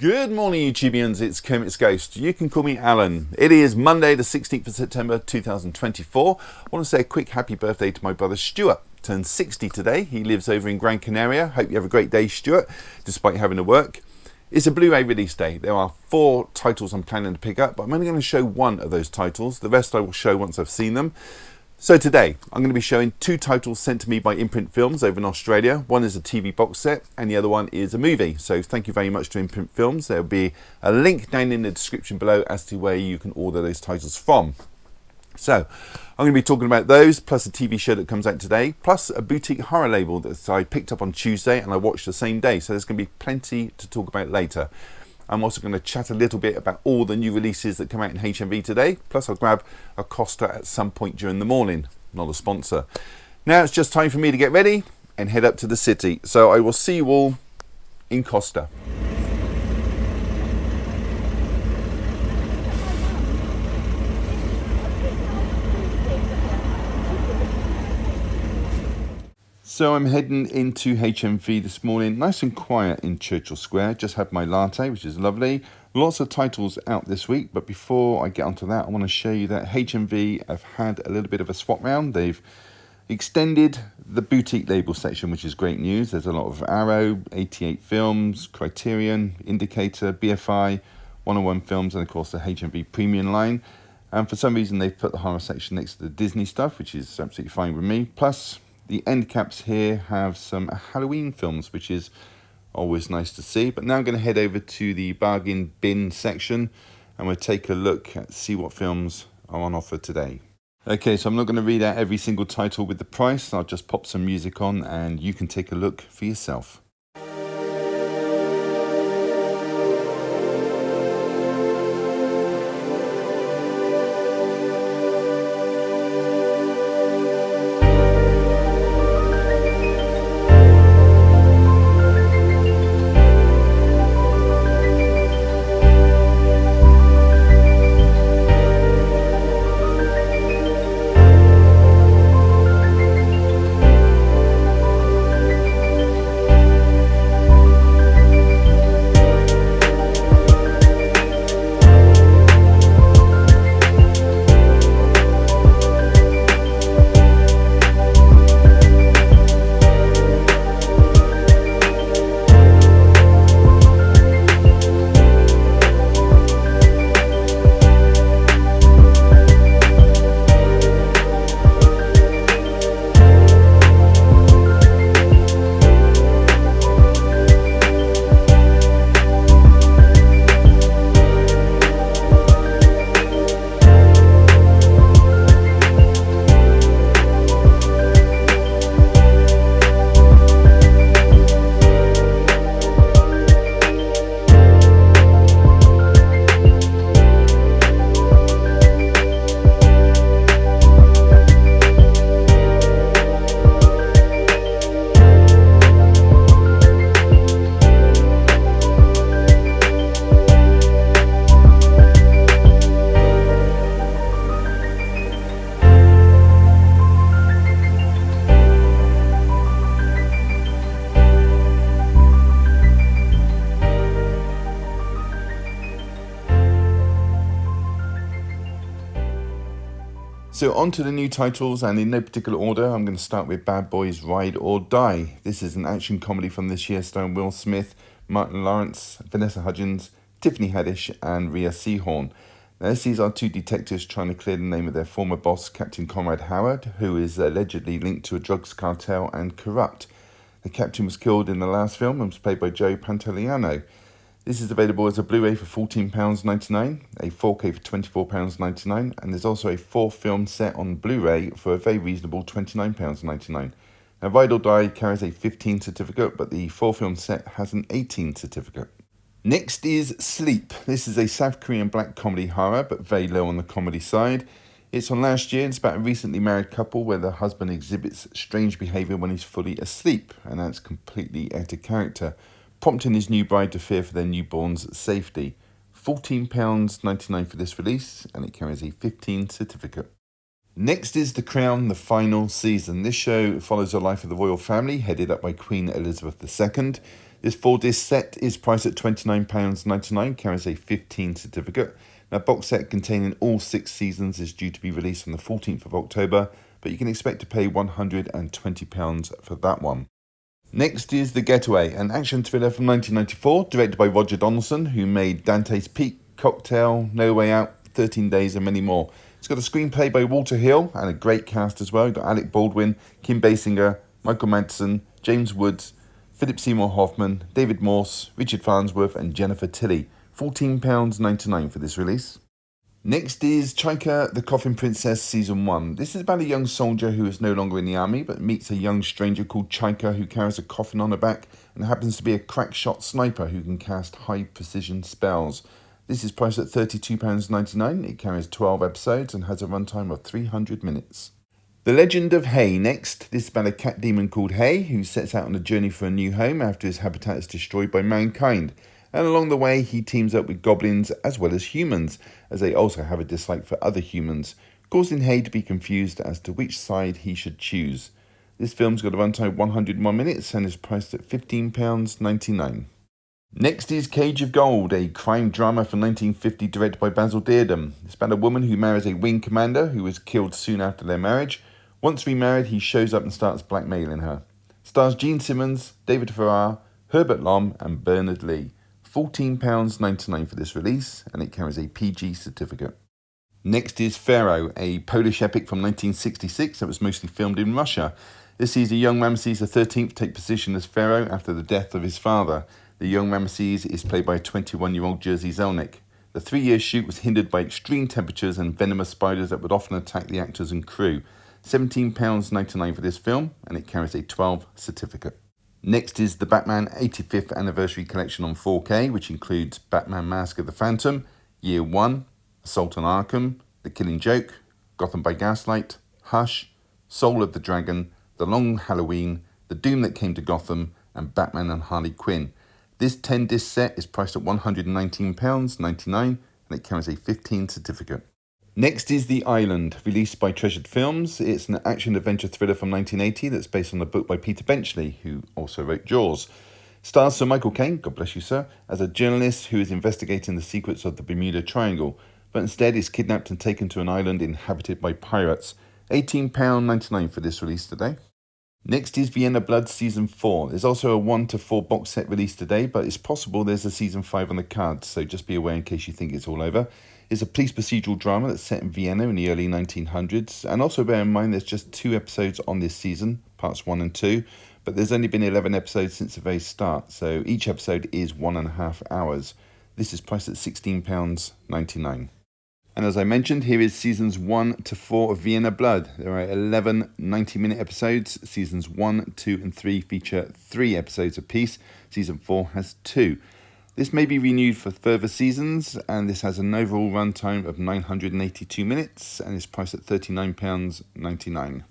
Good morning, YouTubians. It's Kermit's Ghost. You can call me Alan. It is Monday, the 16th of September 2024. I want to say a quick happy birthday to my brother Stuart. Turned 60 today. He lives over in Gran Canaria. Hope you have a great day, Stuart, despite having to work. It's a Blu-ray release day. There are 4 titles I'm planning to pick up, but I'm only going to show one of those titles. The rest I will show once I've seen them. So today, I'm going to be showing 2 titles sent to me by Imprint Films over in Australia. One is a TV box set and the other one is a movie. So thank you very much to Imprint Films. There'll be a link down in the description below as to where you can order those titles from. So I'm going to be talking about those, plus a TV show that comes out today, plus a boutique horror label that I picked up on Tuesday and I watched the same day. So there's going to be plenty to talk about later. I'm also going to chat a little bit about all the new releases that come out in HMV today. Plus I'll grab a Costa at some point during the morning. Not a sponsor. Now it's just time for me to get ready and head up to the city. So I will see you all in Costa. So I'm heading into HMV this morning, nice and quiet in Churchill Square. Just had my latte, which is lovely. Lots of titles out this week, but before I get onto that, I want to show you that HMV have had a little bit of a swap round. They've extended the boutique label section, which is great news. There's a lot of Arrow, 88 Films, Criterion, Indicator, BFI, 101 Films, and of course the HMV Premium line. And for some reason, they've put the horror section next to the Disney stuff, which is absolutely fine with me. Plus, the end caps here have some Halloween films, which is always nice to see. But now I'm going to head over to the bargain bin section and we'll take a look at see what films are on offer today. Okay, so I'm not going to read out every single title with the price. I'll just pop some music on and you can take a look for yourself. So on to the new titles, and in no particular order, I'm going to start with Bad Boys Ride or Die. This is an action comedy from this year starring Will Smith, Martin Lawrence, Vanessa Hudgens, Tiffany Haddish and Rhea Seehorn. Now this sees our 2 detectives trying to clear the name of their former boss, Captain Conrad Howard, who is allegedly linked to a drugs cartel and corrupt. The captain was killed in the last film and was played by Joe Pantoliano. This is available as a Blu-ray for £14.99, a 4K for £24.99, and there's also a 4-film set on Blu-ray for a very reasonable £29.99. Now, Ride or Die carries a 15 certificate, but the 4-film set has an 18 certificate. Next is Sleep. This is a South Korean black comedy horror, but very low on the comedy side. It's on last year. It's about a recently married couple where the husband exhibits strange behaviour when he's fully asleep, and that's completely out of character, prompting his new bride to fear for their newborn's safety. £14.99 for this release, and it carries a 15 certificate. Next is The Crown, the final season. This show follows the life of the royal family, headed up by Queen Elizabeth II. This 4-disc set is priced at £29.99, carries a 15 certificate. Now, box set containing all 6 seasons is due to be released on the 14th of October, but you can expect to pay £120 for that one. Next is The Getaway, an action thriller from 1994, directed by Roger Donaldson, who made Dante's Peak, Cocktail, No Way Out, 13 Days and many more. It's got a screenplay by Walter Hill and a great cast as well. You've got Alec Baldwin, Kim Basinger, Michael Madsen, James Woods, Philip Seymour Hoffman, David Morse, Richard Farnsworth and Jennifer Tilly. £14.99 for this release. Next is Chaika, the Coffin Princess Season 1. This is about a young soldier who is no longer in the army but meets a young stranger called Chaika who carries a coffin on her back and happens to be a crack shot sniper who can cast high precision spells. This is priced at £32.99. It carries 12 episodes and has a runtime of 300 minutes. The Legend of Hay next. This is about a cat demon called Hay who sets out on a journey for a new home after his habitat is destroyed by mankind. And along the way, he teams up with goblins as well as humans, as they also have a dislike for other humans, causing Hay to be confused as to which side he should choose. This film's got a runtime of 101 minutes and is priced at £15.99. Next is Cage of Gold, a crime drama from 1950 directed by Basil Dearden. It's about a woman who marries a wing commander who was killed soon after their marriage. Once remarried, he shows up and starts blackmailing her. Stars Gene Simmons, David Farrar, Herbert Lom and Bernard Lee. £14.99 for this release, and it carries a PG certificate. Next is Pharaoh, a Polish epic from 1966 that was mostly filmed in Russia. This sees a young Ramesses XIII take position as Pharaoh after the death of his father. The young Ramesses is played by 21-year-old Jerzy Zelnik. The 3-year shoot was hindered by extreme temperatures and venomous spiders that would often attack the actors and crew. £17.99 for this film, and it carries a 12 certificate. Next is the Batman 85th Anniversary Collection on 4K, which includes Batman Mask of the Phantom, Year 1, Assault on Arkham, The Killing Joke, Gotham by Gaslight, Hush, Soul of the Dragon, The Long Halloween, The Doom That Came to Gotham, and Batman and Harley Quinn. This 10-disc set is priced at £119.99 and it carries a 15 certificate. Next is The Island, released by Treasured Films. It's an action-adventure thriller from 1980 that's based on a book by Peter Benchley, who also wrote Jaws. Stars Sir Michael Caine, God bless you sir, as a journalist who is investigating the secrets of the Bermuda Triangle, but instead is kidnapped and taken to an island inhabited by pirates. £18.99 for this release today. Next is Vienna Blood Season 4. There's also a 1 to 4 box set released today, but it's possible there's a Season 5 on the cards, so just be aware in case you think it's all over. It's a police procedural drama that's set in Vienna in the early 1900s, and also bear in mind there's just 2 episodes on this season, parts 1 and 2, but there's only been 11 episodes since the very start, so each episode is 1.5 hours. This is priced at £16.99. And as I mentioned, here is Seasons 1 to 4 of Vienna Blood. There are 11 90-minute episodes. Seasons 1, 2 and 3 feature 3 episodes apiece. Season 4 has 2. This may be renewed for further seasons, and this has an overall runtime of 982 minutes and is priced at £39.99.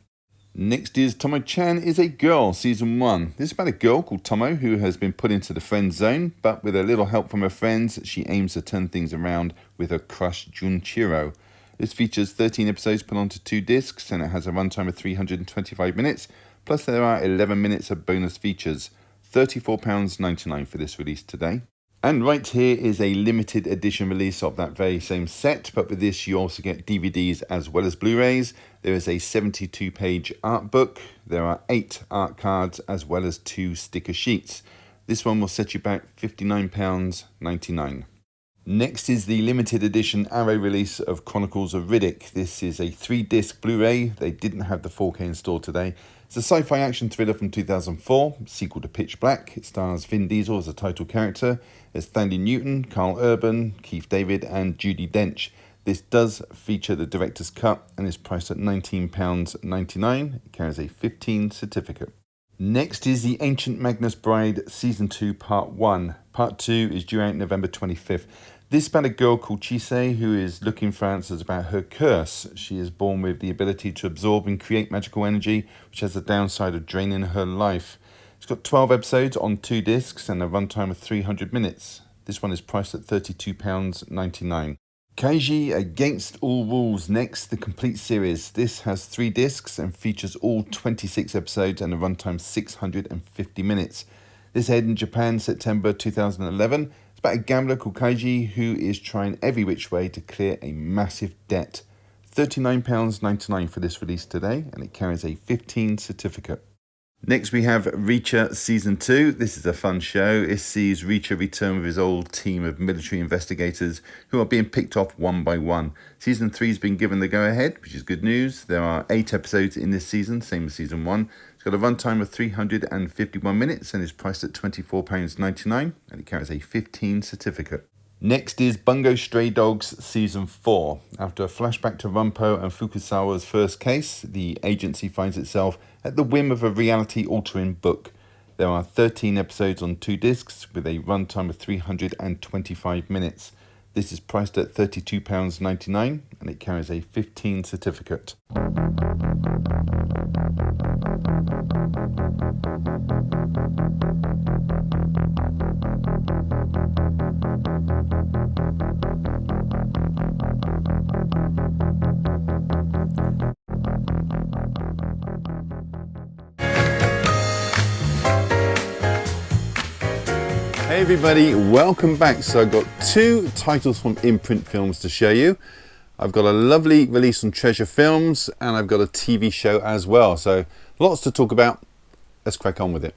Next is Tomo-chan is a Girl, Season 1. This is about a girl called Tomo who has been put into the friend zone, but with a little help from her friends, she aims to turn things around with her crush Junchiro. This features 13 episodes put onto 2 discs, and it has a runtime of 325 minutes, plus there are 11 minutes of bonus features. £34.99 for this release today. And right here is a limited edition release of that very same set, but with this you also get DVDs as well as Blu-rays. There is a 72-page art book, there are 8 art cards as well as 2 sticker sheets. This one will set you back £59.99. Next is the limited edition Arrow release of Chronicles of Riddick. This is a 3-disc Blu-ray. They didn't have the 4K in store today. It's a sci-fi action thriller from 2004, sequel to Pitch Black. It stars Vin Diesel as a title character. There's Thandie Newton, Carl Urban, Keith David and Judi Dench. This does feature the director's cut and is priced at £19.99. It carries a 15 certificate. Next is The Ancient Magnus Bride Season 2 Part 1. Part 2 is due out November 25th. This is about a girl called Chise who is looking for answers about her curse. She is born with the ability to absorb and create magical energy, which has the downside of draining her life. It's got 12 episodes on 2 discs and a runtime of 300 minutes. This one is priced at £32.99. Kaiji Against All Rules next, the complete series. This has 3 discs and features all 26 episodes and a runtime 650 minutes. This aired in Japan September 2011. It's about a gambler called Kaiji who is trying every which way to clear a massive debt. £39.99 for this release today, and it carries a 15 certificate. Next we have Reacher Season 2. This is a fun show. It sees Reacher return with his old team of military investigators who are being picked off one by one. Season 3 has been given the go-ahead, which is good news. There are 8 episodes in this season, same as Season 1. It's got a runtime of 351 minutes and is priced at £24.99, and it carries a 15 certificate. Next is Bungo Stray Dogs Season 4. After a flashback to Rumpo and Fukusawa's first case, the agency finds itself at the whim of a reality-altering book. There are 13 episodes on 2 discs with a runtime of 325 minutes. This is priced at £32.99 and it carries a 15 certificate. Hey everybody, welcome back. So I've got 2 titles from Imprint Films to show you. I've got a lovely release on Treasure Films and I've got a TV show as well. So lots to talk about. Let's crack on with it.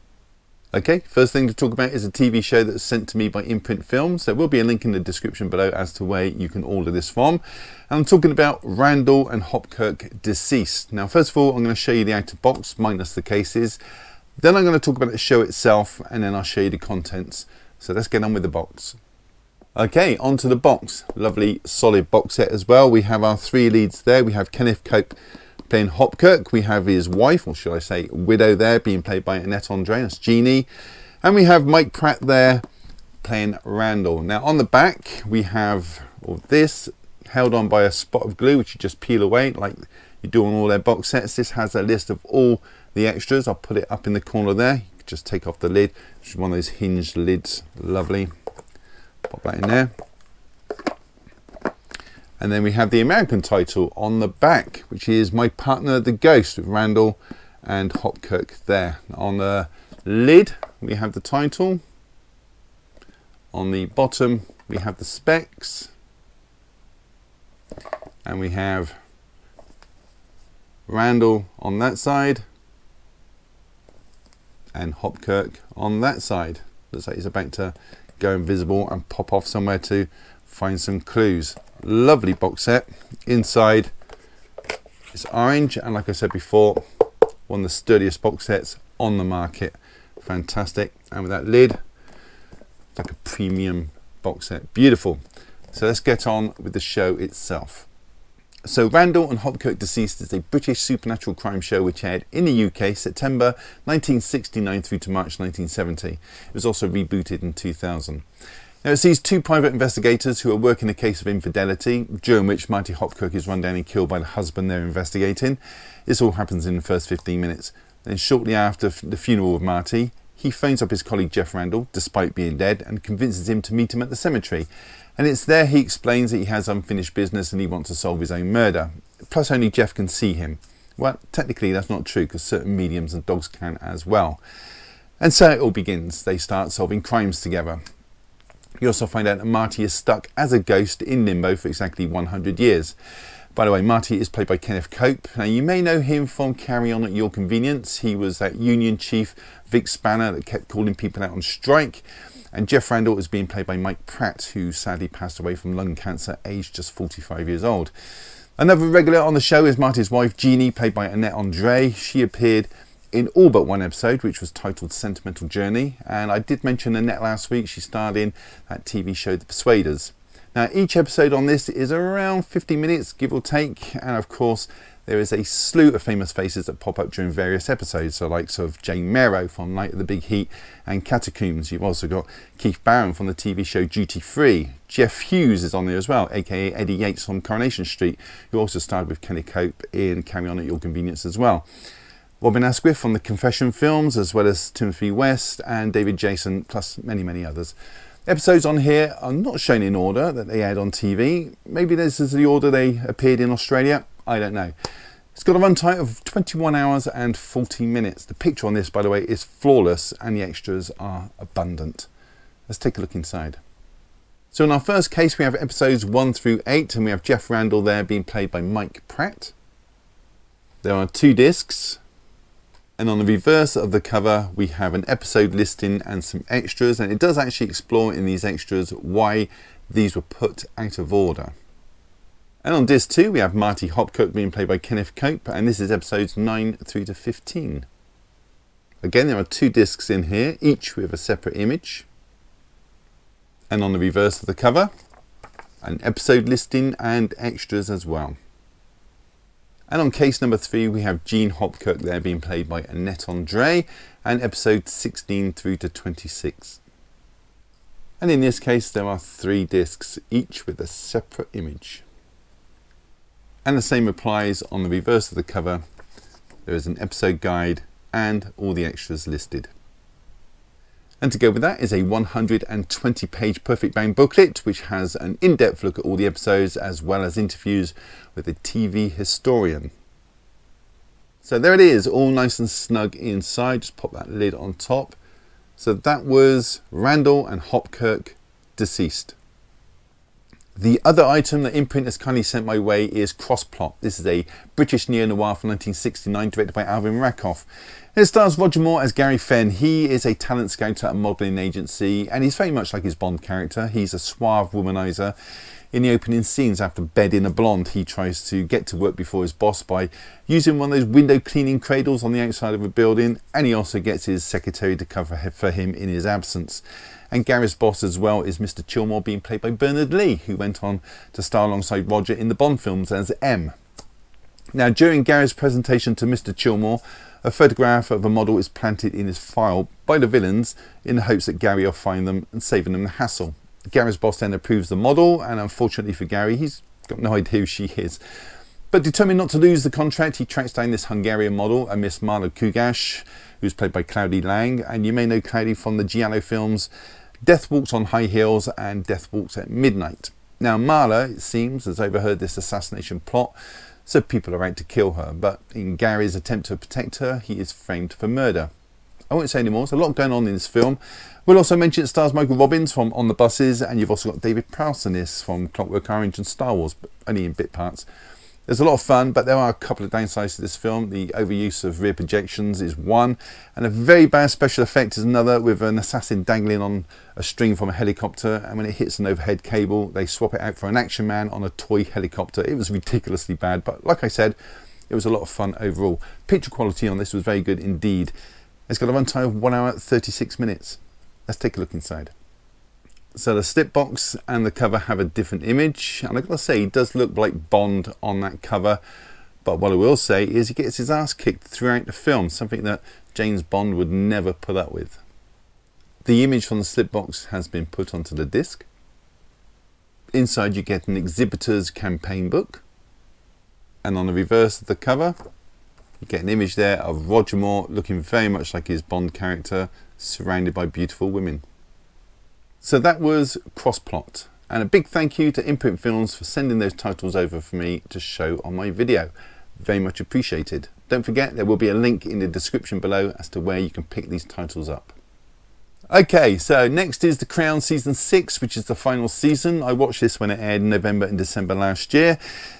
Okay, first thing to talk about is a TV show that's sent to me by Imprint Films. There will be a link in the description below as to where you can order this from. And I'm talking about Randall and Hopkirk Deceased. Now first of all, I'm going to show you the outer box minus the cases. Then I'm going to talk about the show itself and then I'll show you the contents. So let's get on with the box. Okay, onto the box. Lovely solid box set as well. We have our 3 leads there. We have Kenneth Cope playing Hopkirk. We have his wife, or should I say widow there, being played by Annette Andre, that's Jeannie. And we have Mike Pratt there playing Randall. Now on the back we have all this held on by a spot of glue which you just peel away like you do on all their box sets. This has a list of all the extras. I'll put it up in the corner there. Just take off the lid, which is one of those hinged lids. Lovely. Pop that in there. And then we have the American title on the back, which is My Partner the Ghost, with Randall and Hopkirk there. On the lid we have the title. On the bottom we have the specs. And we have Randall on that side and Hopkirk on that side. Looks like he's about to go invisible and pop off somewhere to find some clues. Lovely box set. Inside it's orange, and like I said before, one of the sturdiest box sets on the market. Fantastic. And with that lid, it's like a premium box set. Beautiful. So let's get on with the show itself. So Randall and Hopkirk Deceased is a British supernatural crime show which aired in the UK September 1969 through to March 1970. It was also rebooted in 2000. Now it sees 2 private investigators who are working a case of infidelity, during which Marty Hopkirk is run down and killed by the husband they're investigating. This all happens in the first 15 minutes. Then shortly after the funeral of Marty, he phones up his colleague Jeff Randall, despite being dead, and convinces him to meet him at the cemetery. And it's there he explains that he has unfinished business and he wants to solve his own murder. Plus only Jeff can see him. Well, technically that's not true because certain mediums and dogs can as well. And so it all begins. They start solving crimes together. You also find out that Marty is stuck as a ghost in limbo for exactly 100 years. By the way, Marty is played by Kenneth Cope. Now you may know him from Carry On at Your Convenience. He was that union chief, Vic Spanner, that kept calling people out on strike. And Jeff Randall is being played by Mike Pratt, who sadly passed away from lung cancer, aged just 45 years old. Another regular on the show is Marty's wife, Jeannie, played by Annette Andre. She appeared in all but 1 episode, which was titled Sentimental Journey. And I did mention Annette last week. She starred in that TV show The Persuaders. Now, each episode on this is around 50 minutes, give or take. And of course, there is a slew of famous faces that pop up during various episodes, so likes of Jane Merrow from Night of the Big Heat and Catacombs. You've also got Keith Barron from the TV show Duty Free. Jeff Hughes is on there as well, aka Eddie Yates from Coronation Street, who also starred with Kenny Cope in Carry On at Your Convenience as well. Robin Asquith from the Confession films, as well as Timothy West and David Jason, plus many, many others. Episodes on here are not shown in order that they aired on TV. Maybe this is the order they appeared in Australia. I don't know. It's got a runtime of 21 hours and 40 minutes. The picture on this, by the way, is flawless and the extras are abundant. Let's take a look inside. So in our first case, we have episodes 1 through 8, and we have Jeff Randall there being played by Mike Pratt. There are 2 discs. And on the reverse of the cover, we have an episode listing and some extras, and it does actually explore in these extras why these were put out of order. And on disc 2, we have Marty Hopkirk being played by Kenneth Cope, and this is episodes 9 through to 15. Again, there are 2 discs in here, each with a separate image. And on the reverse of the cover, an episode listing and extras as well. And on case number 3, we have Jean Hopkirk there being played by Annette Andre, and episodes 16 through to 26. And in this case, there are 3 discs, each with a separate image. And the same applies on the reverse of the cover. There is an episode guide and all the extras listed. And to go with that is a 120-page perfect bound booklet, which has an in-depth look at all the episodes as well as interviews with a TV historian. So there it is, all nice and snug inside. Just pop that lid on top. So that was Randall and Hopkirk, deceased. The other item that Imprint has kindly sent my way is Crossplot. This is a British neo-noir from 1969 directed by Alvin Rakoff. It stars Roger Moore as Gary Fenn. He is a talent scout at a modelling agency, and he's very much like his Bond character. He's a suave womanizer. In the opening scenes, after bedding a blonde, he tries to get to work before his boss by using one of those window cleaning cradles on the outside of a building, and he also gets his secretary to cover for him in his absence. And Gary's boss as well is Mr. Chilmore, being played by Bernard Lee, who went on to star alongside Roger in the Bond films as M. Now, during Gary's presentation to Mr. Chilmore, a photograph of a model is planted in his file by the villains in the hopes that Gary will find them and saving them the hassle. Gary's boss then approves the model, and unfortunately for Gary, he's got no idea who she is. But determined not to lose the contract, he tracks down this Hungarian model, a Miss Marla Kugash, who's played by Cloudy Lang, and you may know Cloudy from the Giallo films Death Walks on High Heels and Death Walks at Midnight. Now Marla, it seems, has overheard this assassination plot, so people are out to kill her, but in Gary's attempt to protect her, he is framed for murder. I won't say any more, there's a lot going on in this film. We'll also mention it stars Michael Robbins from On the Buses, and you've also got David Prowse in this from Clockwork Orange and Star Wars, but only in bit parts. There's a lot of fun, but there are a couple of downsides to this film. The overuse of rear projections is one, and a very bad special effect is another, with an assassin dangling on a string from a helicopter, and when it hits an overhead cable, they swap it out for an action man on a toy helicopter. It was ridiculously bad, but like I said, it was a lot of fun overall. Picture quality on this was very good indeed. It's got a runtime of 1 hour 36 minutes. Let's take a look inside. So the slip box and the cover have a different image, and I've got to say, he does look like Bond on that cover, but what I will say is he gets his ass kicked throughout the film, something that James Bond would never put up with. The image from the slip box has been put onto the disc. Inside you get an exhibitor's campaign book, and on the reverse of the cover you get an image there of Roger Moore looking very much like his Bond character, surrounded by beautiful women. So that was Crossplot, and a big thank you to Imprint Films for sending those titles over for me to show on my video. Very much appreciated. Don't forget, there will be a link in the description below as to where you can pick these titles up. Okay, so next is The Crown Season 6, which is the final season. I watched this when it aired in November and December last year.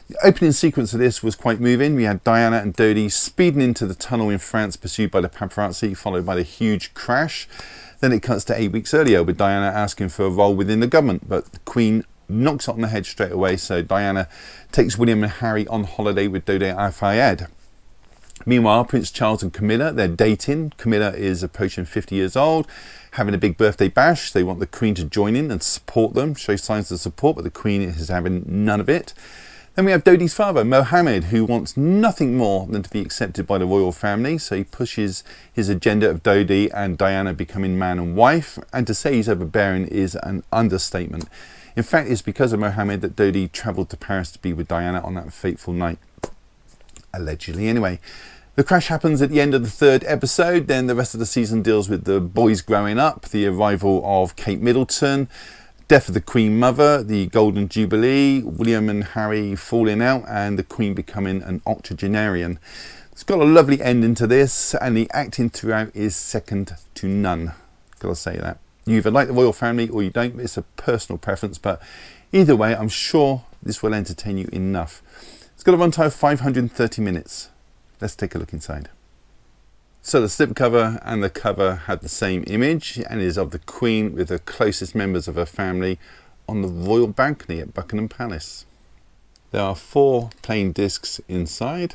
The opening sequence of this was quite moving. We had Diana and Dodie speeding into the tunnel in France, pursued by the paparazzi, followed by the huge crash. Then it cuts to 8 weeks earlier with Diana asking for a role within the government, but the Queen knocks it on the head straight away, so Diana takes William and Harry on holiday with Dodi Al-Fayed. Meanwhile, Prince Charles and Camilla, they're dating. Camilla is approaching 50 years old, having a big birthday bash. They want the Queen to join in and support them, show signs of support, but the Queen is having none of it. Then we have Dodi's father, Mohammed, who wants nothing more than to be accepted by the royal family, so he pushes his agenda of Dodi and Diana becoming man and wife, and to say he's overbearing is an understatement. In fact, it's because of Mohammed that Dodi travelled to Paris to be with Diana on that fateful night. Allegedly, anyway. The crash happens at the end of the 3rd episode, then the rest of the season deals with the boys growing up, the arrival of Kate Middleton, death of the Queen Mother, the Golden Jubilee, William and Harry falling out, and the Queen becoming an octogenarian. It's got a lovely ending to this, and the acting throughout is second to none. Gotta say that. You either like the royal family or you don't. It's a personal preference, but either way, I'm sure this will entertain you enough. It's got a runtime of 530 minutes. Let's take a look inside. So the slipcover and the cover had the same image and is of the Queen with the closest members of her family on the royal balcony at Buckingham Palace. There are 4 plain discs inside,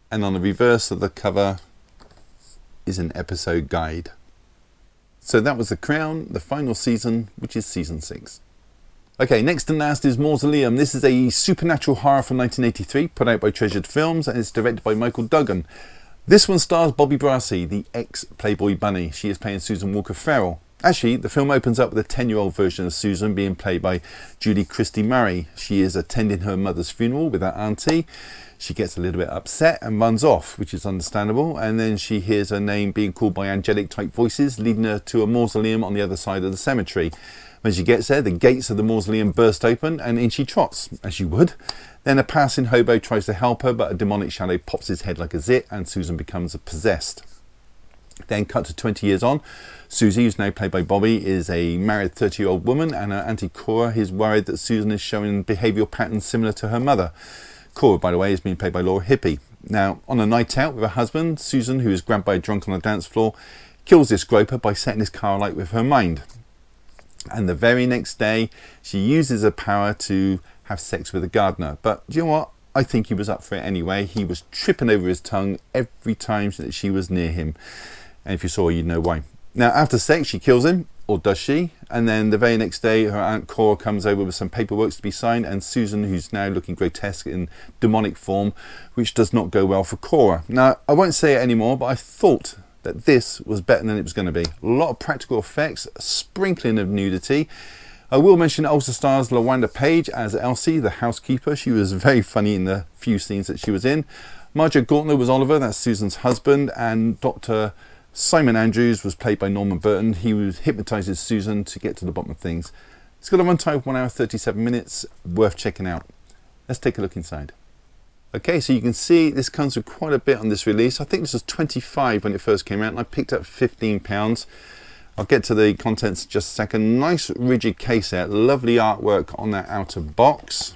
and on the reverse of the cover is an episode guide. So that was The Crown, the final season, which is season 6. Okay, next and last is Mausoleum. This is a supernatural horror from 1983, put out by Treasured Films, and it's directed by Michael Duggan. This one stars Bobby Brassi, the ex-Playboy bunny. She is playing Susan Walker Ferrell. Actually, the film opens up with a 10-year-old version of Susan being played by Julie Christie Murray. She is attending her mother's funeral with her auntie. She gets a little bit upset and runs off, which is understandable, and then she hears her name being called by angelic type voices, leading her to a mausoleum on the other side of the cemetery. When she gets there, the gates of the mausoleum burst open and in she trots, as she would. Then a passing hobo tries to help her, but a demonic shadow pops his head like a zit and Susan becomes possessed. Then cut to 20 years on, Susie, who's now played by Bobby, is a married 30-year-old woman, and her auntie Cora is worried that Susan is showing behavioural patterns similar to her mother. Cora, by the way, is being played by Laura Hippie. Now, on a night out with her husband, Susan, who is grabbed by a drunk on the dance floor, kills this groper by setting his car alight with her mind. And the very next day, she uses her power to have sex with a gardener. But do you know what? I think he was up for it anyway. He was tripping over his tongue every time that she was near him. And if you saw her, you'd know why. Now, after sex, she kills him, or does she? And then the very next day, her Aunt Cora comes over with some paperwork to be signed, and Susan, who's now looking grotesque in demonic form, which does not go well for Cora. Now, I won't say it anymore, but I thought that this was better than it was going to be. A lot of practical effects, a sprinkling of nudity. I will mention it also stars LaWanda Page as Elsie, the housekeeper. She was very funny in the few scenes that she was in. Marjorie Gaultner was Oliver, that's Susan's husband, and Dr. Simon Andrews was played by Norman Burton. He hypnotises Susan to get to the bottom of things. It's got a runtime of 1 hour 37 minutes, worth checking out. Let's take a look inside. Okay, so you can see this comes with quite a bit on this release. I think this was 25 when it first came out, and I picked up £15. I'll get to the contents in just a second. Nice rigid case there, lovely artwork on that outer box.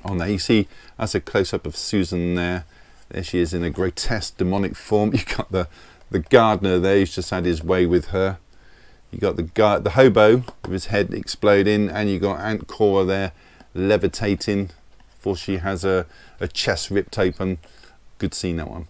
On there, you see that's a close-up of Susan there. There she is in a grotesque demonic form. You've got the gardener there, who's just had his way with her. You got the hobo with his head exploding, and you got Aunt Cora there levitating before she has a chest ripped open. Good scene, that one.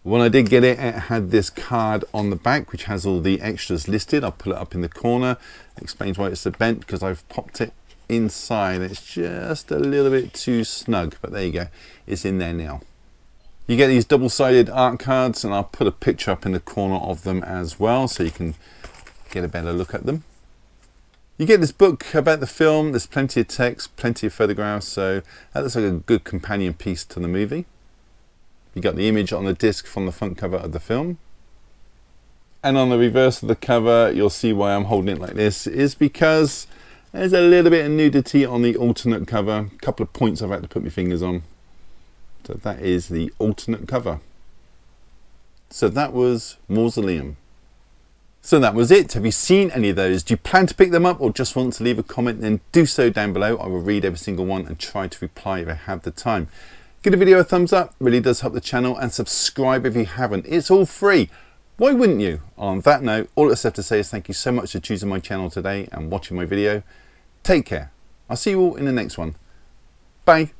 When I did get it, it had this card on the back which has all the extras listed. I'll pull it up in the corner. It explains why it's a bent, because I've popped it inside. It's just a little bit too snug, but there you go. It's in there now. You get these double-sided art cards, and I'll put a picture up in the corner of them as well so you can get a better look at them. You get this book about the film. There's plenty of text, plenty of photographs, so that looks like a good companion piece to the movie. You got the image on the disc from the front cover of the film. And on the reverse of the cover, you'll see why I'm holding it like this, is because there's a little bit of nudity on the alternate cover. A couple of points I've had to put my fingers on. So that is the alternate cover. So that was Mausoleum. So that was it. Have you seen any of those? Do you plan to pick them up or just want to leave a comment? Then do so down below. I will read every single one and try to reply if I have the time. Give the video a thumbs up, really does help the channel, and subscribe if you haven't. It's all free. Why wouldn't you? On that note, all that's left to say is thank you so much for choosing my channel today and watching my video. Take care. I'll see you all in the next one. Bye.